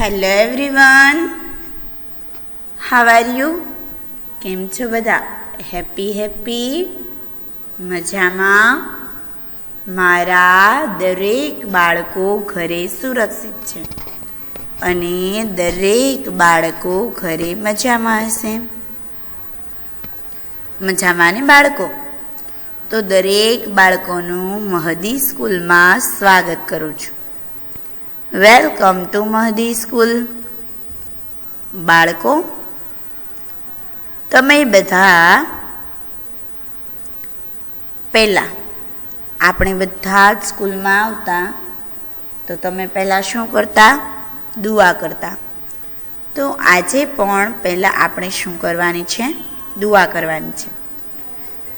Hello everyone, how are you? કેમ છો બધા? હેપી મજામાં? મારા દરેક બાળકો ઘરે સુરક્ષિત છે અને દરેક બાળકો ઘરે મજામાં હશે. મજામાં ને બાળકો? તો દરેક બાળકોનું મહદી સ્કૂલમાં સ્વાગત કરું છું. Welcome to Mahdi school. બાળકો, તમે બધા પહેલાં આપણે બધા જ સ્કૂલમાં આવતા તો તમે પહેલાં શું કરતા? દુઆ કરતા. તો આજે પણ પહેલાં આપણે શું કરવાની છે? દુઆ કરવાની છે.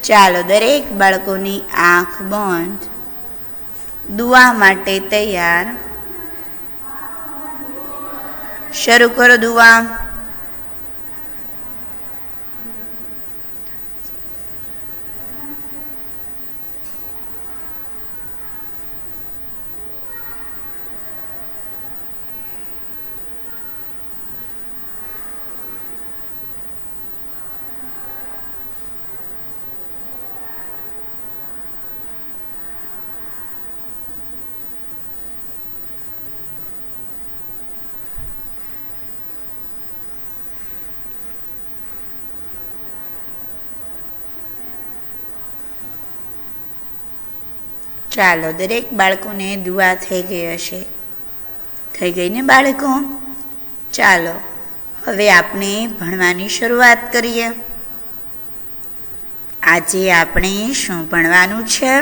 ચાલો, દરેક બાળકોની આંખ બંધ, દુઆ માટે તૈયાર. શરૂ કરો દુઆ. ચાલો, દરેક બાળકોને દુઆ થઈ ગઈ હશે. થઈ ગઈ ને બાળકો? ચાલો, હવે આપણે ભણવાની શરૂઆત કરીએ. આજે આપણે શું ભણવાનું છે?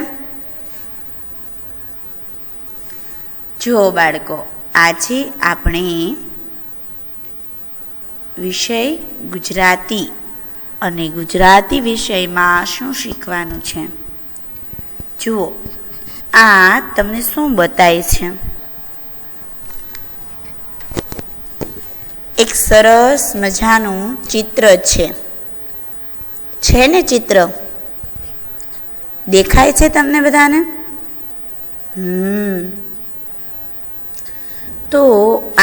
જુઓ બાળકો, આજે આપણે વિષય ગુજરાતી અને ગુજરાતી વિષયમાં શું શીખવાનું છે? જુઓ, આ તમને શું બતાવે છે? એક સરસ મજાનું ચિત્ર છે. છે ને ચિત્ર? દેખાય છે તમને બધાને? તો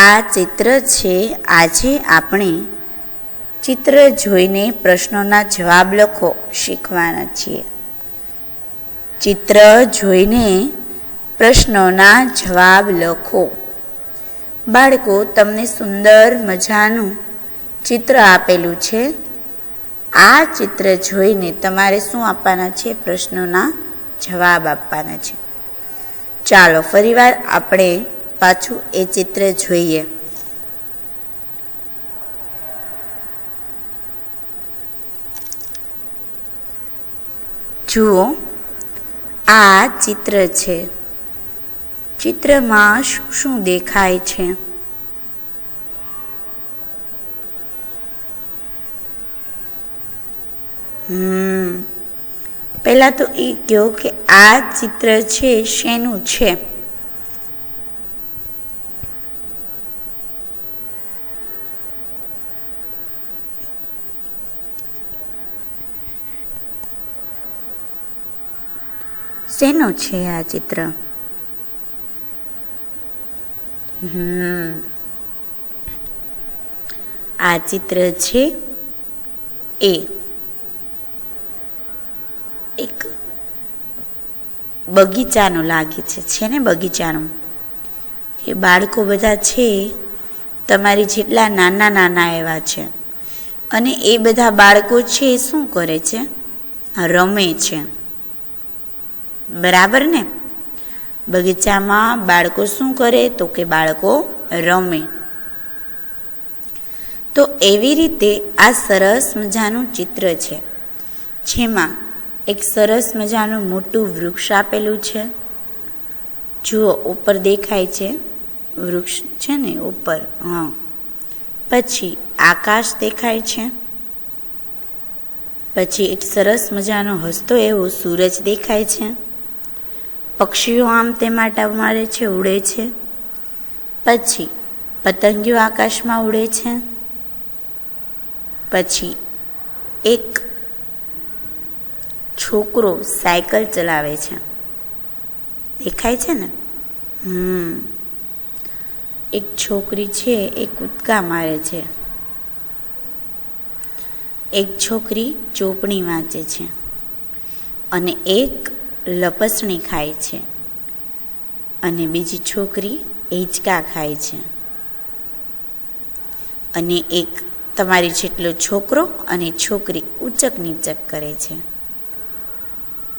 આ ચિત્ર છે. આજે આપણે ચિત્ર જોઈને પ્રશ્નોના જવાબ લખો શીખવાના છીએ. ચિત્ર જોઈને પ્રશ્નોના જવાબ લખો. બાળકો, તમને સુંદર મજાનું ચિત્ર આપેલું છે. આ ચિત્ર જોઈને તમારે શું આપવાના છે? પ્રશ્નોના જવાબ આપવાના છે. ચાલો, ફરીવાર આપણે પાછું એ ચિત્ર જોઈએ. જુઓ, આ ચિત્ર છે. ચિત્રમાં શું દેખાય છે? પહેલાં તો એ કહો કે આ ચિત્ર છે શેનું છે? શેનું છે આ ચિત્ર? આ ચિત્ર છે એક બગીચાનું લાગે છે ને? બગીચાનું. એ બાળકો બધા છે તમારી જેટલા નાના નાના એવા છે અને એ બધા બાળકો છે શું કરે છે? રમે છે. બરાબર ને? બગીચામાં બાળકો શું કરે? તો કે બાળકો રમે. તો એવી રીતે આ સરસ મજાનું ચિત્ર છે જેમાં એક સરસ મજાનું મોટું વૃક્ષ આપેલું છે. જુઓ, ઉપર દેખાય છે વૃક્ષ છે ને ઉપર. પછી આકાશ દેખાય છે. પછી એક સરસ મજાનો હસતો એવો સૂરજ દેખાય છે. પક્ષીઓ આમ તેમ આંટા મારે છે, ઉડે છે. પછી પતંગિયો આકાશમાં ઉડે છે. પછી એક છોકરો સાયકલ ચલાવે છે. દેખાય છે ને? એક છોકરી છે એ કૂદકા મારે છે, એક છોકરી ચોપડી વાંચે છે અને એક લપસણી ખાય છે અને બીજી છોકરી હિંચકા ખાય છે અને એક તમારી જેટલો છોકરો અને છોકરી ઉચક નીચક કરે છે.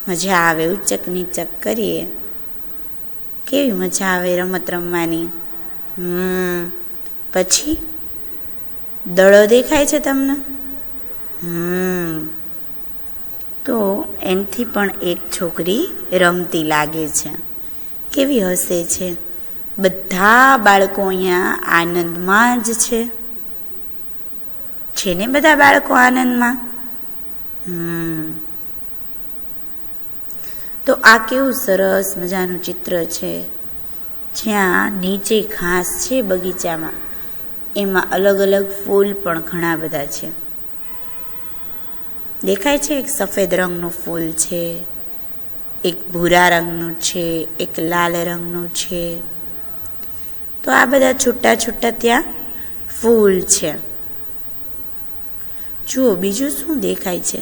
મજા આવે ઉચક નીચક કરીએ, કેવી મજા આવે રમત રમવાની. પછી દડો દેખાય છે તમને? તો એનાથી પણ એક છોકરી રમતી લાગે છે. કેવી હસે છે. બધા બાળકો અહીંયા આનંદમાં જ છે ને બધા બાળકો આનંદમાં. તો આ કેવું સરસ મજાનું ચિત્ર છે, જ્યાં નીચે ઘાસ છે બગીચામાં, એમાં અલગ અલગ ફૂલ પણ ઘણા બધા છે. દેખાય છે, એક સફેદ રંગનું ફૂલ છે, એક ભૂરા રંગનું છે, એક લાલ રંગનું છે. તો આ બધા છૂટા છૂટા ત્યાં ફૂલ છે. જુઓ બીજું શું દેખાય છે?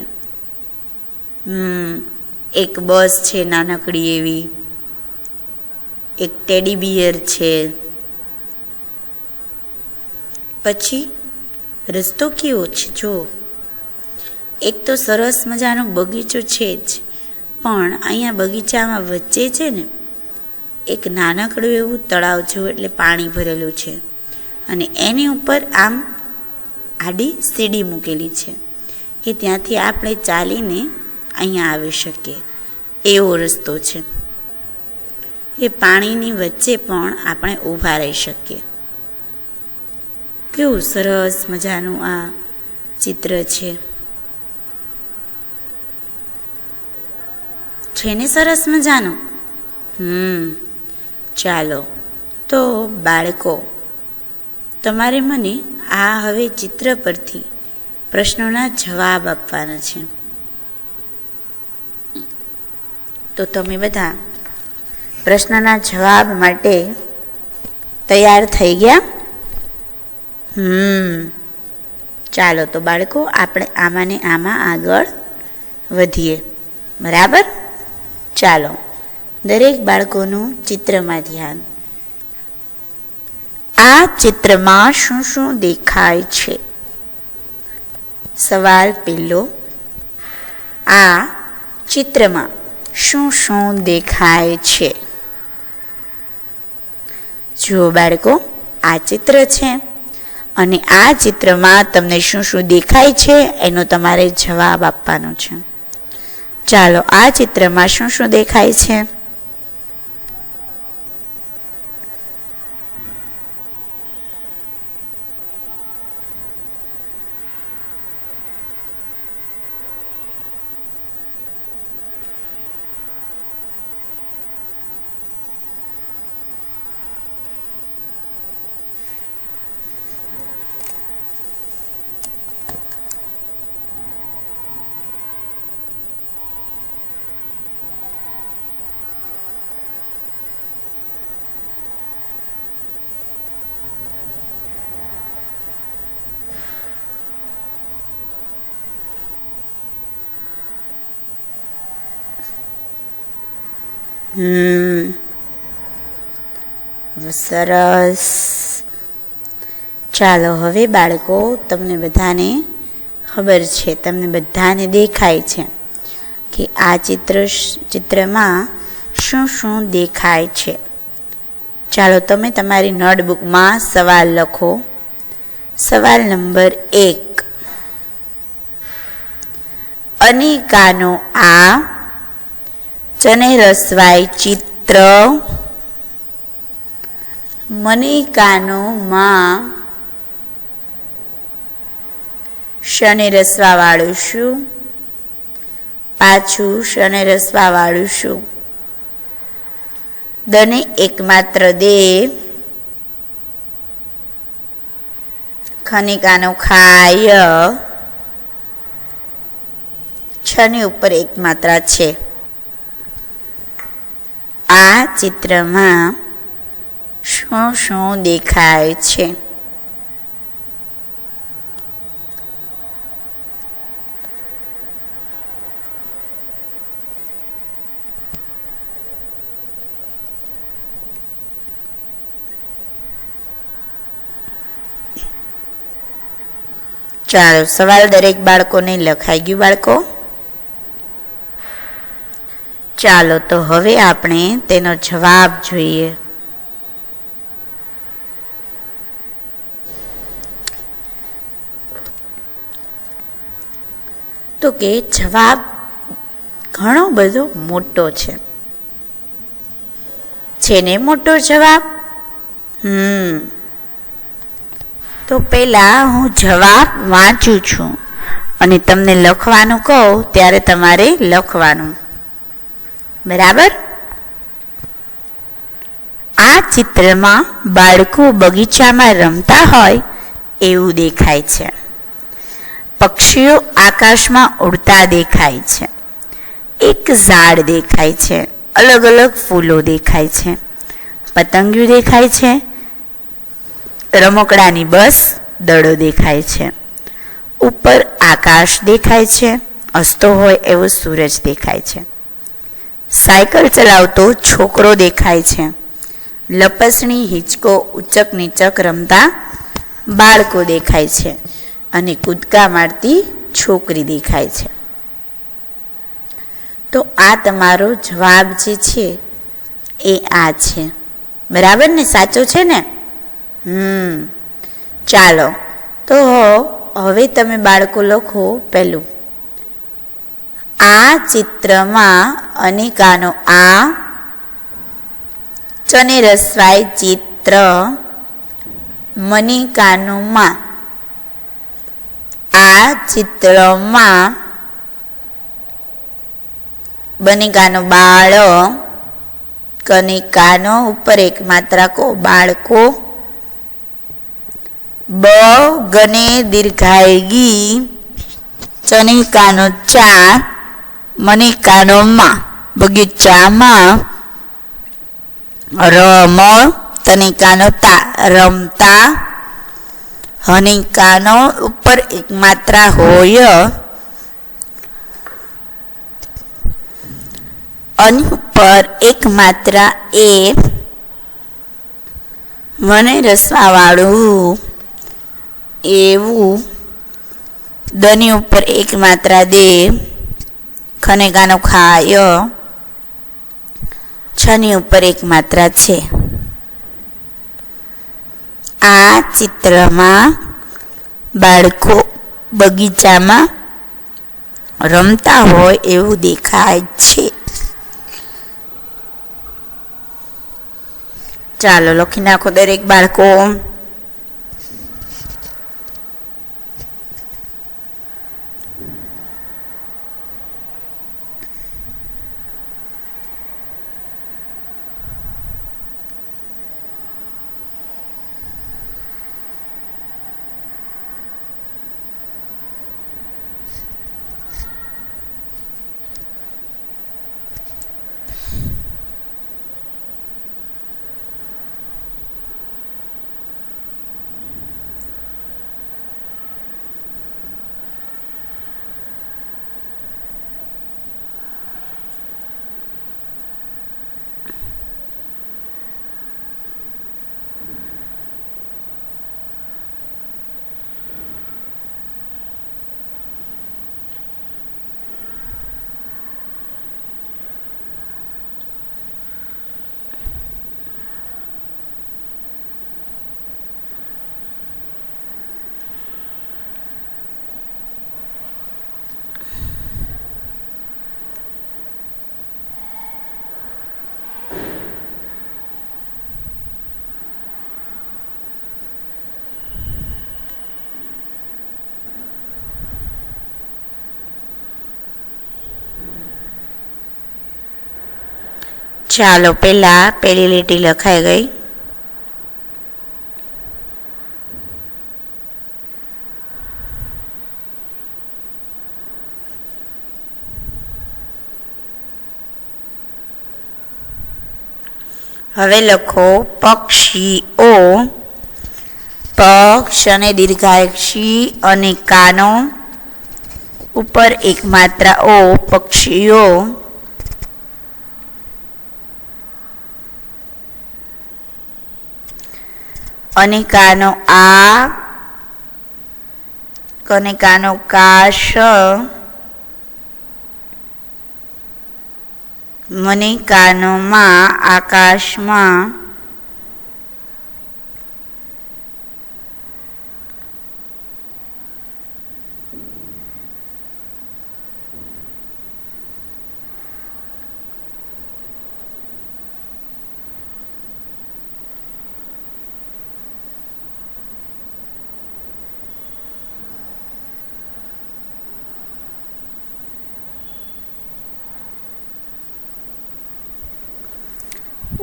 એક બસ છે નાનકડી એવી, એક ટેડી બિયર છે. પછી રસ્તો કેવો છે જો, એક તો સરસ મજાનો બગીચો છે જ, પણ અહીંયા બગીચામાં વચ્ચે છે ને એક નાનકડું એવું તળાવ જેવું, એટલે પાણી ભરેલું છે અને એની ઉપર આમ આડી સીડી મૂકેલી છે કે ત્યાંથી આપણે ચાલીને અહીંયા આવી શકીએ એવો રસ્તો છે. એ પાણીની વચ્ચે પણ આપણે ઊભા રહી શકીએ. કેવું સરસ મજાનું આ ચિત્ર છે ને સરસ મજાનું. ચાલો તો બાળકો, તમારે મને આ હવે ચિત્ર પરથી પ્રશ્નોના જવાબ આપવાના છે. તો તમે બધા પ્રશ્નના જવાબ માટે તૈયાર થઈ ગયા? ચાલો તો બાળકો, આપણે આમાં ને આમાં આગળ વધીએ. બરાબર? ચાલો, દરેક બાળકોનું ચિત્રમાં ધ્યાન. આ ચિત્રમાં શું શું દેખાય છે? સવાલ પહેલો, આ ચિત્રમાં શું શું દેખાય છે? જુઓ બાળકો, આ ચિત્ર છે અને આ ચિત્રમાં તમને શું શું દેખાય છે એનો તમારે જવાબ આપવાનો છે. ચાલો, આ ચિત્રમાં શું શું દેખાય છે? સરસ. ચાલો હવે બાળકો, તમને બધાને ખબર છે, તમને બધાને દેખાય છે કે આ ચિત્રમાં શું શું દેખાય છે. ચાલો તમે તમારી નોટબુકમાં સવાલ લખો. સવાલ નંબર 1, અનિકાનો આ ચને રસવાય ચિત્ર મનિકાનો માં શને રસવા વાળું શું? પાછું શને રસવા વાળું શું? દને એકમાત્ર દે ખનિકાનો ખાય છની ઉપર એક માત્રા છે. આ ચિત્રમાં શું શું દેખાય છે? ચાલો, સવાલ દરેક બાળકોને લખાઈ ગયું બાળકો? ચાલો, તો હવે આપણે તેનો જવાબ જોઈએ. તો કે જવાબ ઘણો બધો મોટો છે ને મોટો જવાબ? તો પહેલા હું જવાબ વાંચું છું અને તમને લખવાનું કહું ત્યારે તમારે લખવાનું. બરાબર? આ ચિત્રમાં બાળકો બગીચામાં રમતા હોય એવું દેખાય છે. પક્ષીઓ આકાશમાં ઉડતા દેખાય છે. એક ઝાડ દેખાય છે. અલગ અલગ ફૂલો દેખાય છે. પતંગિયું દેખાય છે. રમકડાની બસ દડો દેખાય છે. ઉપર આકાશ દેખાય છે. અસ્તો હોય એવો સૂરજ દેખાય છે. સાયકલ ચલાવતો છોકરો દેખાય છે. લપસણી હિંચકો ઉચક નીચક રમતા બાળકો દેખાય છે અને કૂદકા મારતી છોકરી દેખાય છે. તો આ તમારો જવાબ જે છે એ આ છે. બરાબર ને? સાચો છે ને? ચાલો, તો હવે તમે બાળકો લખો પહેલું. આ ચિત્રમાં અનિકાનો આ ચને રસવાય ચિત્ર મનિકાનું માં. આ ચિત્રમાં બનિકાનો બાળ, કનિકાનો ઉપર એક માત્રા કો બાળકો, બ ગને દીર્ઘાયગી, ચનિકાનો ચા, મનિકાનો માં બગીચામાં, રમ તનિકાનો તા રમતા, હનિકાનો ઉપર એક માત્રા હોય, અની ઉપર એક માત્રા એ, મને રસવાવાળું એવું, દની ઉપર એક માત્રા દે, ખનેકાનો ખાય, છની ઉપર એક માત્રા છે. આ ચિત્રમાં બાળકો બગીચામાં રમતા હોય એવું દેખાય છે. ચાલો, લખી નાખો દરેક બાળકો. ચાલો, પહેલી લીટી લખાઈ ગઈ. હવે લખો પક્ષીઓ. પક્ષ અને દીર્ઘાય ક્ષી અને કાનો ઉપર એક માત્રા ઓ, પક્ષીઓ. અને કાનો આ, કને કાનો કાશ, મને કાનો માં, આકાશમાં.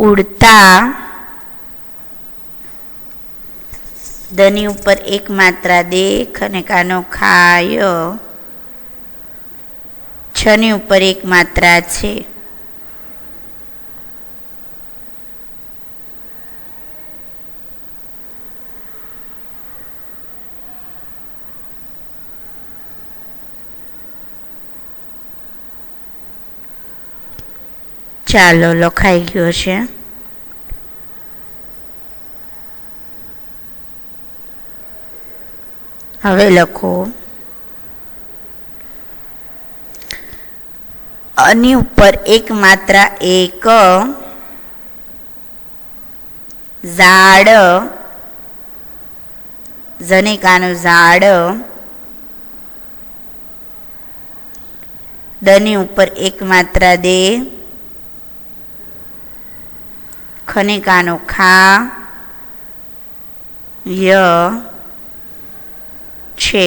ઉડતા, ધની ઉપર એક માત્રા દે, ખને કાનો ખાય, છની ઉપર એક માત્રા છે. ચાલો, લખાઈ ગયો છે. હવે લખો આની ઉપર એક માત્રા એક, ઝાડ, જનેકાનું ઝાડ, દની ઉપર એક માત્રા દે, ખનિકાનો ખા, ય છે.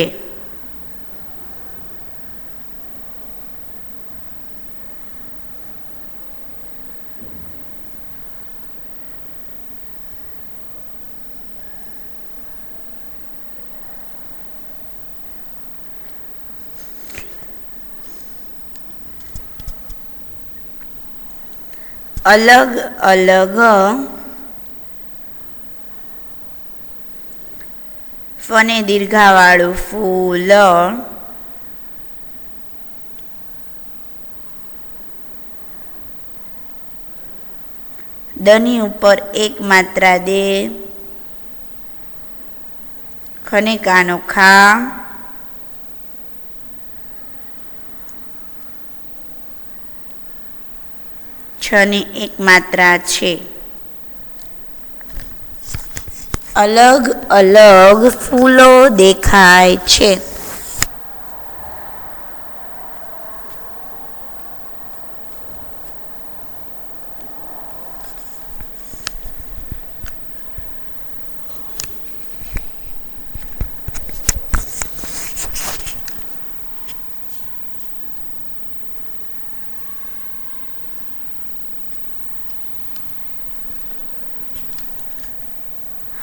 અલગ અલગ, ફને દીર્ઘાવાળું ફૂલ, દની ઉપર એક માત્રા દે, ખને કાનો ખા, છની એક માત્રા છે. અલગ અલગ ફૂલો દેખાય છે.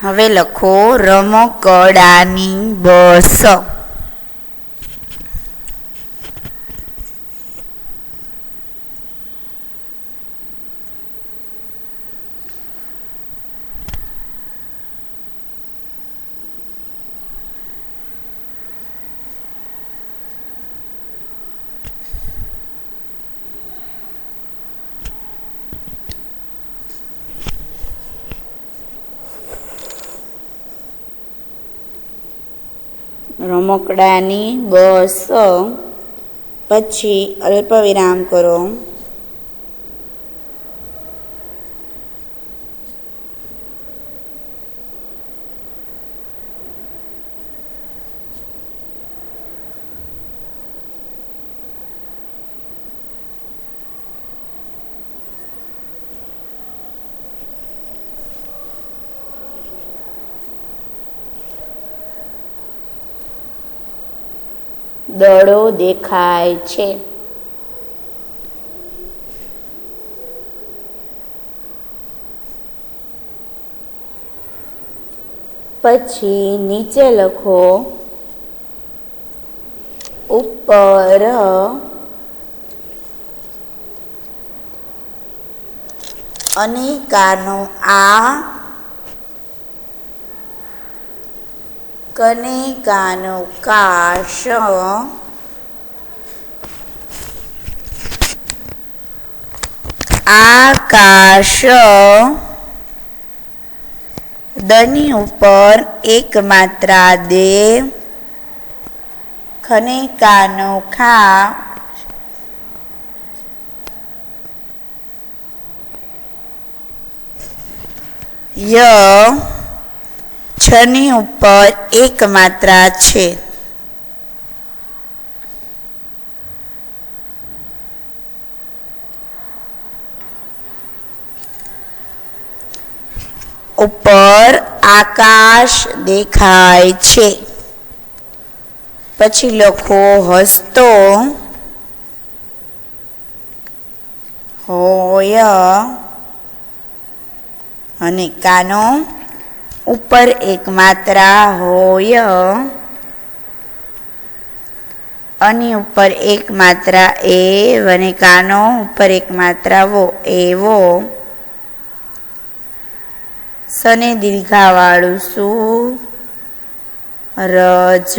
હવે લખો રમકડાની બસ. રમકડાની બસ, પછી અલ્પવિરામ કરો. દડો દેખાય છે. પછી નીચે લખો ઉપર અનિકાનો આ, કનિકાનો કા, શ, આકાશ, દની ઉપર એક માત્રા દે, ખનિકાનો ખા, ય, છની ઉપર એક માત્રા છે. ઉપર આકાશ દેખાય છે. પછી લખો હસતો હોય, અને કાનો ઉપર એક માત્રા હોય, અને ઉપર એક માત્રા એ, અને કાનો ઉપર એક માત્રા વો, એવો. સને દીર્ઘાવાળું શું, રજ.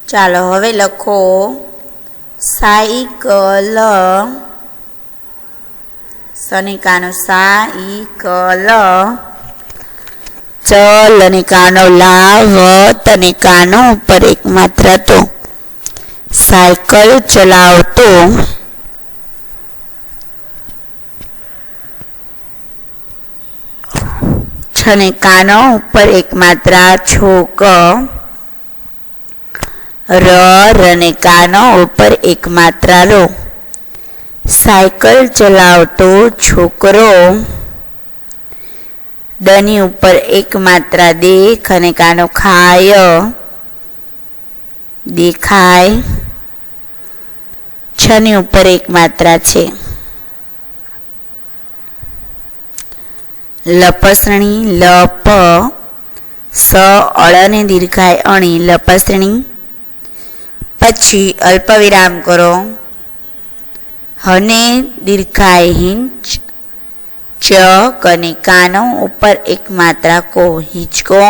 ચાલો હવે લખો સાયકલ, સનિકાનો સાયકલ, ચલ અને કાનો લાવ, તનિકાનો ઉપર એક માત્રા તો, સાયકલ ચલાવતો. છનિકાનો ઉપર એક માત્રા છોક, અને કાનો ઉપર એક માત્રા રો, સાયકલ ચલાવતો છોકરો. દની ઉપર એક માત્રા દેખ, અને કાનો ખાય, દેખાય. છની ઉપર એક માત્રા છે. લપસણી, લપ, સ, અળને દીર્ઘાય અણી, લપસણી. પછી અલ્પવિરામ કરો, હને દીર્ઘાય હિંચ, ચ, કને કાનો ઉપર એક માત્રા કો, હિંચકો.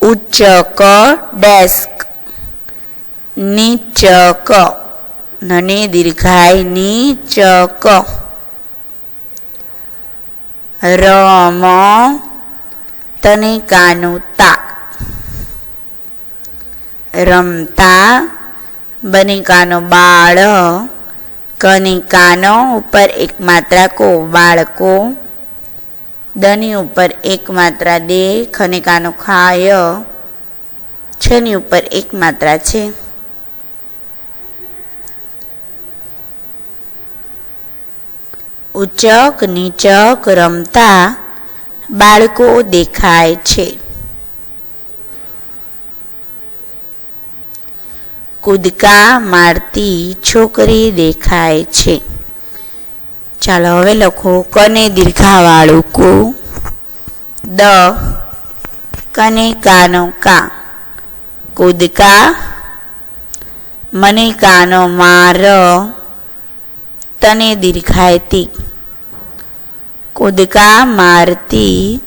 ઉચ્ચક, ડેસ્ક, નીચક, નને દીર્ઘાય નીચક. રમ, તને કાનું તા, રમતા. બનિકાનો બાળ, કનિકાનો ઉપર એક માત્રા કો, બાળકો. દની ઉપર એક માત્રા દે, ખનિકાનો ખાય, છની ઉપર એક માત્રા છે. ઉચક, નીચક, રમતા બાળકો દેખાય છે. કૂદકા મારતી છોકરી દેખાય છે. ચાલો હવે લખો કને દીર્ઘાવાળું કુ, દ, કને કાનો કા, કૂદકા. મને કાનો માર, તને દીર્ઘાયતી, કૂદકા મારતી.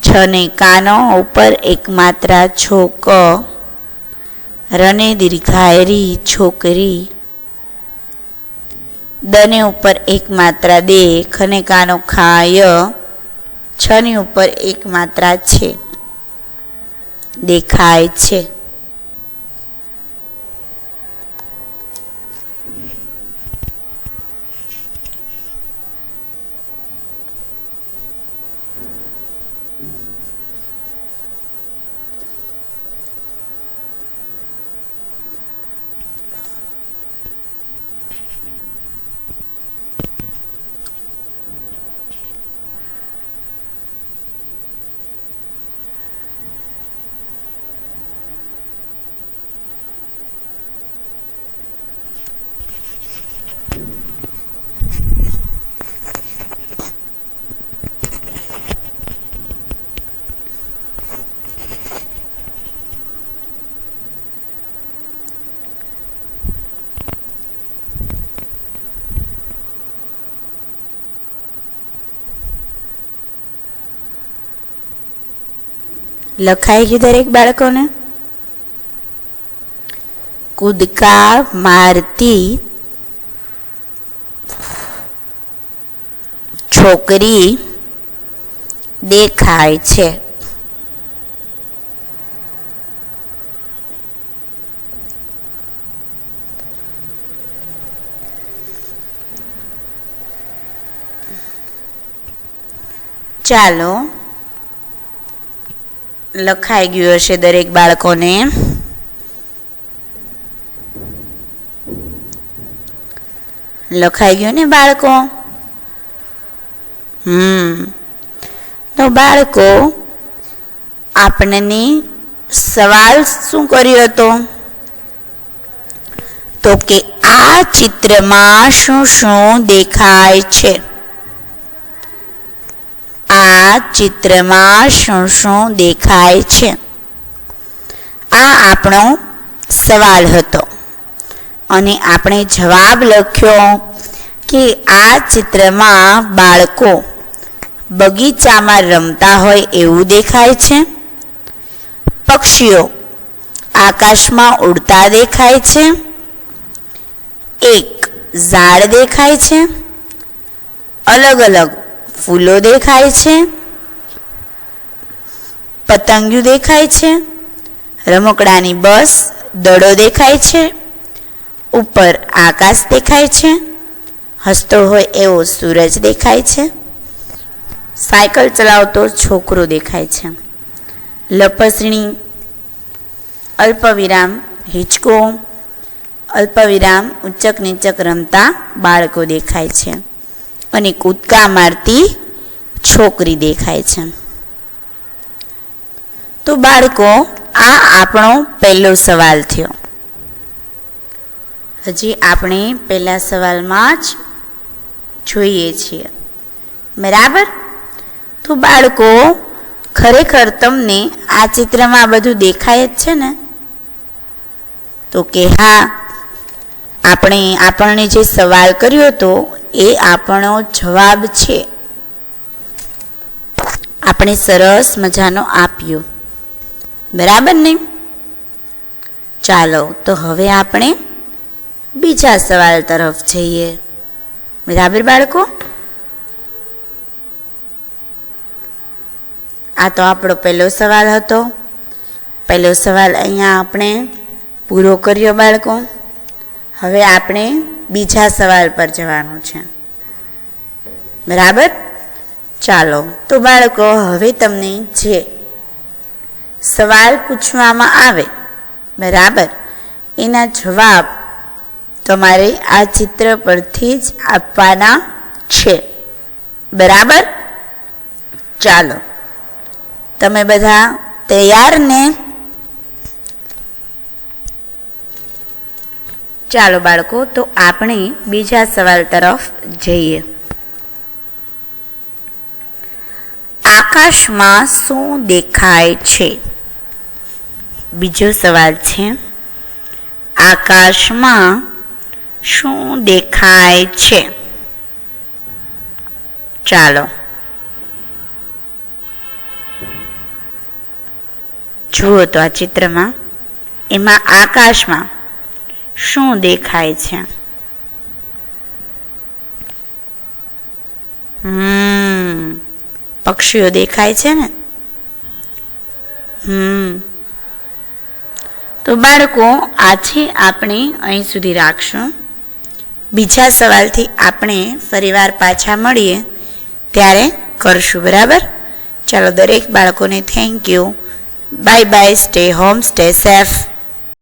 છને કાનો ઉપર એક માત્રા છોક, રને દીર્ઘાયરી છોકરી. દને ઉપર એક માત્રા દે, ખને કાનો ખાય, છની ઉપર એક માત્રા છે, દેખાય છે. લખાઈ ગયું દરેક બાળકોને? કૂદકા મારતી છોકરી દેખાય છે. ચાલો, લખાઈ ગયું હશે દરેક બાળકોને. લખાઈ ગયું ને બાળકો? તો બાળકો, આપણને સવાલ શું કર્યો હતો? તો કે આ ચિત્રમાં શું શું દેખાય છે? આ ચિત્રમાં શું શું દેખાય છે? આ આપણો સવાલ હતો અને આપણે જવાબ લખ્યો કે આ ચિત્રમાં બાળકો બગીચામાં રમતા હોય એવું દેખાય છે. પક્ષીઓ આકાશમાં ઉડતા દેખાય છે. એક ઝાડ દેખાય છે. અલગ અલગ ફૂલો દેખાય છે. પતંગિયું દેખાય છે. રમકડાની બસ દડો દેખાય છે. ઉપર આકાશ દેખાય છે. હસતો હોય એવો સૂરજ દેખાય છે. સાયકલ ચલાવતો છોકરો દેખાય છે. લપસણી, અલ્પવિરામ હિંચકો, અલ્પવિરામ ઉચક નીચક રમતા બાળકો દેખાય છે અને કૂદકા મારતી છોકરી દેખાય છે. તો બાળકો, આ આપણો પહેલો સવાલ થયો. હજી આપણે પહેલા સવાલમાં જ જોઈએ છીએ, બરાબર? તો બાળકો, ખરેખર તમને આ ચિત્રમાં બધું દેખાય જ છે ને? તો કે હા, આપણને જે સવાલ કર્યો હતો એ આપણો જવાબ છે. આપણે સરસ મજાનો આપ્યો, બરાબર ને? ચાલો, તો હવે આપણે બીજા સવાલ તરફ જઈએ, બરાબર બાળકો? આ તો આપણો પહેલો સવાલ હતો. પહેલો સવાલ અહીંયા આપણે પૂરો કર્યો બાળકો. હવે આપણે બીજા સવાલ પર જવાનું છે, બરાબર? ચાલો, તો બાળકો, હવે તમને જે સવાલ પૂછવામાં આવે, બરાબર, એના જવાબ તમારે આ ચિત્ર પરથી જ આપવાના છે, બરાબર? ચાલો, તમે બધા તૈયાર ને? ચાલો બાળકો, તો આપણે બીજા સવાલ તરફ જઈએ. આકાશમાં શું દેખાય છે? બીજો સવાલ છે, આકાશમાં શું દેખાય છે? ચાલો જુઓ તો આ ચિત્રમાં, એમાં આકાશમાં શું દેખાય છે? પક્ષીઓ દેખાય છે ને. તો બાળકો આજે આપણે અહીં સુધી રાખશું. બીજા સવાલથી આપણે ફરીવાર પાછા મળીએ ત્યારે કરશું, બરાબર? ચાલો, દરેક બાળકોને thank you. Bye bye. Stay home, stay safe.